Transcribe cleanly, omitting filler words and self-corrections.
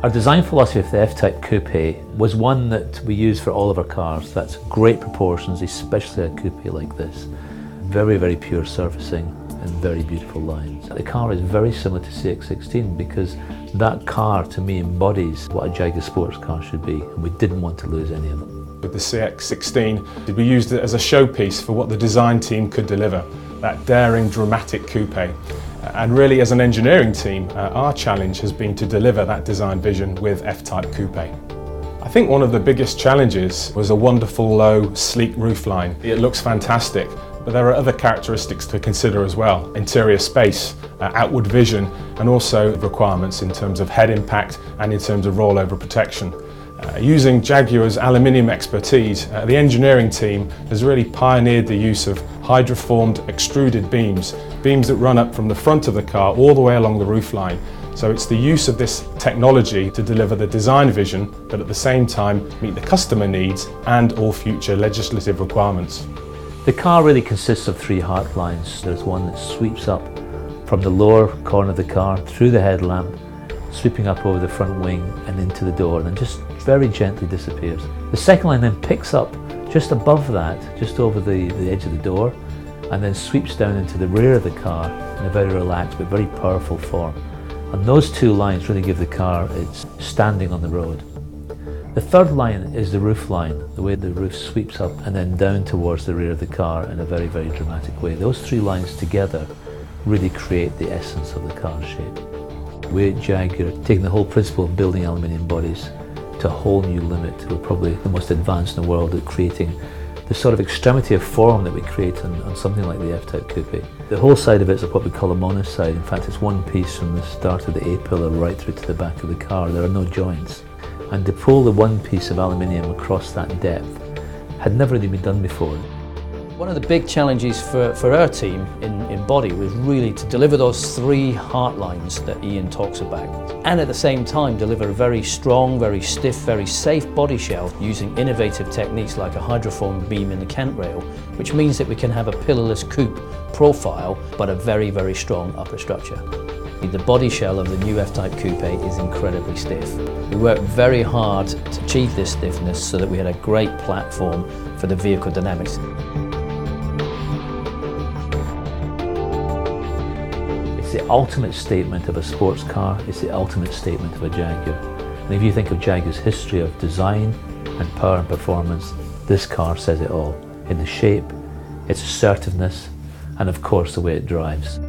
Our design philosophy of the F-Type Coupe was one that we use for all of our cars. That's great proportions, especially a coupe like this. Very, very pure surfacing and very beautiful lines. The car is very similar to CX-16 because that car to me embodies what a Jaguar sports car should be, and we didn't want to lose any of them. With the CX-16, we used it as a showpiece for what the design team could deliver, that daring, dramatic coupe. And really, as an engineering team, our challenge has been to deliver that design vision with F-Type Coupe. I think one of the biggest challenges was a wonderful, low, sleek roofline. It looks fantastic, but there are other characteristics to consider as well. Interior space, outward vision, and also requirements in terms of head impact and in terms of rollover protection. Using Jaguar's aluminium expertise, the engineering team has really pioneered the use of hydroformed extruded beams that run up from the front of the car all the way along the roofline. So it's the use of this technology to deliver the design vision, but at the same time meet the customer needs and all future legislative requirements. The car really consists of three heart lines. There's one that sweeps up from the lower corner of the car through the headlamp, sweeping up over the front wing and into the door, and then just very gently disappears. The second line then picks up just above that, just over the edge of the door, and then sweeps down into the rear of the car in a very relaxed but very powerful form. And those two lines really give the car its standing on the road. The third line is the roof line, the way the roof sweeps up and then down towards the rear of the car in a very, very dramatic way. Those three lines together really create the essence of the car shape. We at Jaguar are taking the whole principle of building aluminium bodies to a whole new limit. We're probably the most advanced in the world at creating the sort of extremity of form that we create on something like the F-Type Coupe. The whole side of it is what we call a monoside. In fact, it's one piece from the start of the A-pillar right through to the back of the car. There are no joints. And to pull the one piece of aluminium across that depth had never really been done before. One of the big challenges for our team in body was really to deliver those three heart lines that Ian talks about, and at the same time deliver a very strong, very stiff, very safe body shell using innovative techniques like a hydroformed beam in the cant rail, which means that we can have a pillarless coupe profile but a very, very strong upper structure. The body shell of the new F-Type Coupe is incredibly stiff. We worked very hard to achieve this stiffness so that we had a great platform for the vehicle dynamics. It's the ultimate statement of a sports car, it's the ultimate statement of a Jaguar. And if you think of Jaguar's history of design and power and performance, this car says it all. In the shape, its assertiveness, and of course the way it drives.